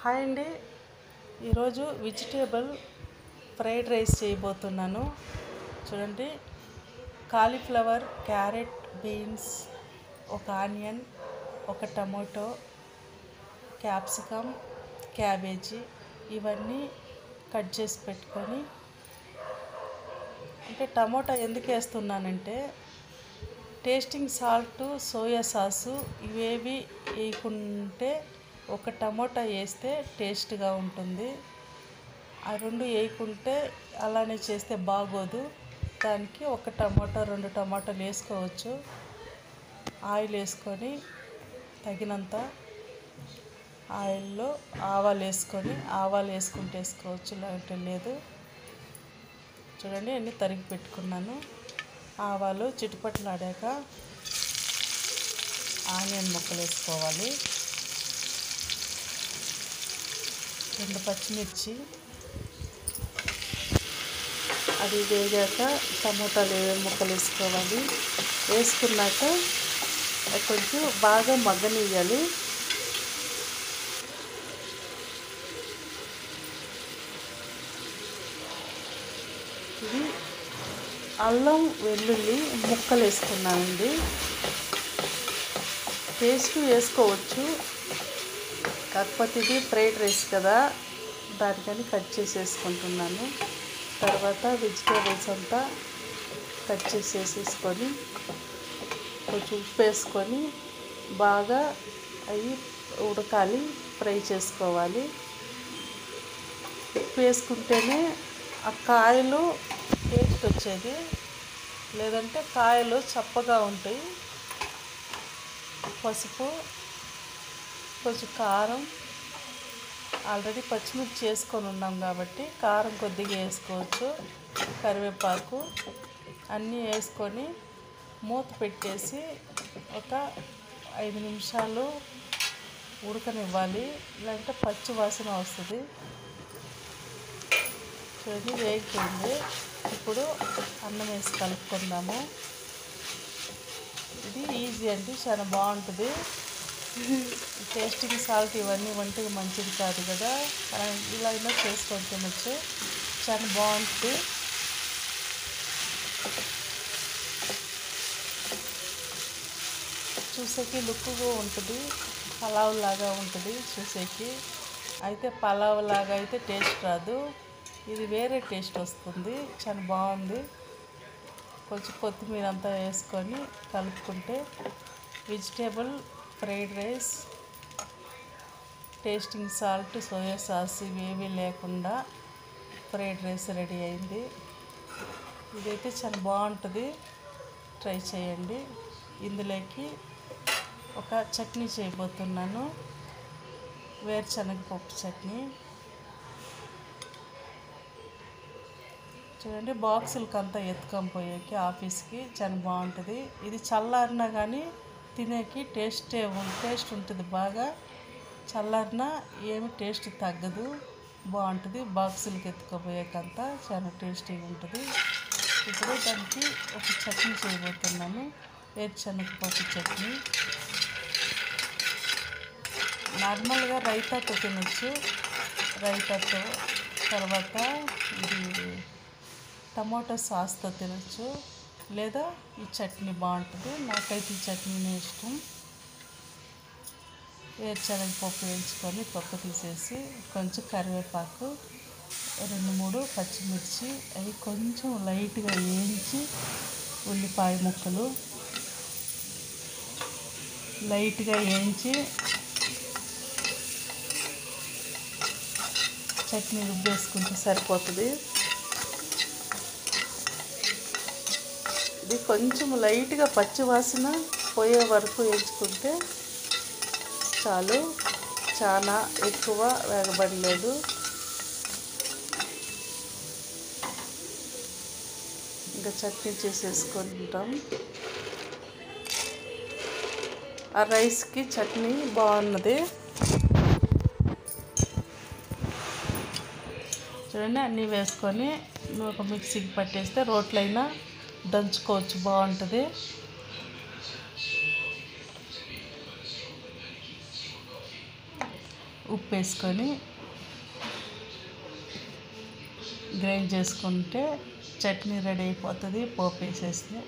Hi అండి. ఈరోజు vegetable fried rice చేయబోతున్నాను. చూడండి, కాలీఫ్లవర్, క్యారెట్, బీన్స్, ఒక ఆనియన్, ఒక టమాటో, క్యాప్సికమ్, క్యాబేజీ ఇవన్నీ కట్ చేసి పెట్టుకొని, టమాటా ఎందుకు వేస్తున్నానంటే టేస్టింగ్ సాల్ట్, సోయా సాసు ఇవేవి వేయకుంటే ఒక టమోటా వేస్తే టేస్ట్గా ఉంటుంది. ఆ రెండు వేయకుంటే అలానే చేస్తే బాగోదు. దానికి ఒక టమాటా, 2 టమాటాలు వేసుకోవచ్చు. ఆయిల్ వేసుకొని తగినంత ఆయిల్లో ఆవాలు వేసుకుంటే వేసుకోవచ్చు, లేదంటే లేదు. చూడండి, అన్నీ తరిగి పెట్టుకున్నాను. ఆవాలు చిటిపట్లాడాక ఆనియన్ ముక్కలు వేసుకోవాలి. 2 పచ్చిమిర్చి, అది వేగాక టమోటాలు ముక్కలు వేసుకోవాలి. వేసుకున్నాక కొంచెం బాగా మగ్గనియ్యాలి. ఇది అల్లం వెల్లుల్లి ముక్కలు వేసుకున్నానండి. పేస్ట్ వేసుకోవచ్చు, కాకపోతే ఇది ఫ్రైడ్ రైస్ కదా, దానికని కట్ చేసి వేసుకుంటున్నాను. తర్వాత వెజిటేబుల్స్ అంతా కట్ చేసి వేసేసుకొని కొంచెం ఉప్పు వేసుకొని బాగా అవి ఉడకాలి, ఫ్రై చేసుకోవాలి. ఉప్పు వేసుకుంటేనే ఆ కాయలు టేస్ట్ వచ్చేది, లేదంటే కాయలు చప్పగా ఉంటాయి. పసుపు, కొంచెం కారం, ఆల్రెడీ పచ్చిమిర్చి వేసుకొని ఉన్నాం కాబట్టి కారం కొద్దిగా వేసుకోవచ్చు. కరివేపాకు అన్నీ వేసుకొని మూత పెట్టేసి ఒక 5 నిమిషాలు ఉడకనివ్వాలి, లేదంటే పచ్చి వాసన వస్తుంది. చూడండి, వేగిపోయింది. ఇప్పుడు అన్నం వేసి కలుపుకుందాము. ఇది ఈజీ అండి, చాలా బాగుంటుంది. టేస్టింగ్ సాల్ట్ ఇవన్నీ వంటికి మంచిది కాదు కదా, ఇలా అయినా చేసుకొని తినచ్చు, చాలా బాగుంటుంది. చూసేకి లుక్గా ఉంటుంది, పలావ్ లాగా ఉంటుంది చూసేకి. అయితే పలావ్ లాగా అయితే టేస్ట్ రాదు, ఇది వేరే టేస్ట్ వస్తుంది, చాలా బాగుంది. కొంచెం కొత్తిమీర అంతా వేసుకొని కలుపుకుంటే vegetable fried rice, tasting salt, soya sauce ఇవేమీ లేకుండా ఫ్రైడ్ రైస్ రెడీ అయింది. ఇదైతే చాలా బాగుంటుంది, ట్రై చేయండి. ఇందులోకి ఒక చట్నీ చేయబోతున్నాను, వేరుశనగపప్పు చట్నీ. చూడండి, బాక్సులకి అంతా ఎత్తుకొని పోయేకి ఆఫీస్కి చాలా బాగుంటుంది. ఇది చల్లారినా కానీ తినేకి టేస్ట్ ఉంటుంది బాగా. చల్లారినా ఏమి టేస్ట్ తగ్గదు, బాగుంటుంది. బాక్సులకి ఎత్తుకుపోయేకంతా చాలా టేస్టీగా ఉంటుంది. ఇప్పుడు దానికి ఒక చట్నీ చేయబోతున్నాను, వేరుశనగపప్పు చట్నీ. నార్మల్గా రైతాతో తినచ్చు, రైతాతో. తర్వాత ఇది టమాటో సాస్తో తినచ్చు, లేదా ఈ చట్నీ బాగుంటుంది. నాకైతే ఈ చట్నీనే ఇష్టం. వేరుశనగపప్పు వేయించుకొని పప్పు తీసేసి కొంచెం కరివేపాకు, 2-3 పచ్చిమిర్చి అవి కొంచెం లైట్గా వేయించి, ఉల్లిపాయ ముక్కలు లైట్గా వేయించి చట్నీ రుబ్బేసుకుంటే సరిపోతుంది. ఇది కొంచెం లైట్గా పచ్చి వాసన పోయే వరకు వేయించుకుంటే చాలు, చాలా ఎక్కువ వేగబడలేదు. ఇంకా చట్నీ చేసేసుకుంటాం. ఆ రైస్కి చట్నీ బాగున్నది. చూడండి, అన్నీ వేసుకొని ఒక మిక్సీకి పట్టేస్తే రోట్లో అయినా దంచుకోవచ్చు, బాగుంటుంది. ఉప్పు వేసుకొని గ్రైండ్ చేసుకుంటే చట్నీ రెడీ అయిపోతుంది. పోపు వేసేస్తే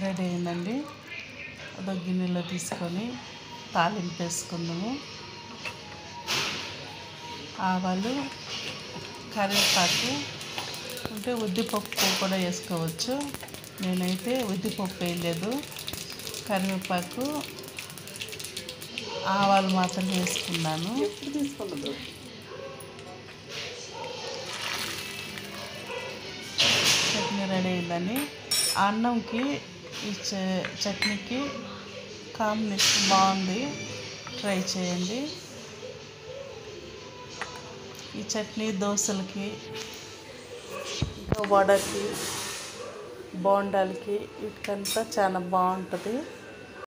రెడీ అయిందండి. అదొక గిన్నెలో తీసుకొని తాలింపు వేసుకుందాము. ఆవాలు, కరివేపాకు అంటే ఉద్దిపప్పు కూడా వేసుకోవచ్చు. నేనైతే ఉద్దిపప్పు వేయలేదు, కరివేపాకు, ఆవాలు మాత్రం వేసుకున్నాను. చట్నీ రెడీ అయిందని అన్నంకి ఈ చట్నీకి కాంబినేషన్ బాగుంది, ట్రై చేయండి. ఈ చట్నీ దోశలకి, ఇంకా వడకి, బోండాలకి వీటికంతా చాలా బాగుంటుంది.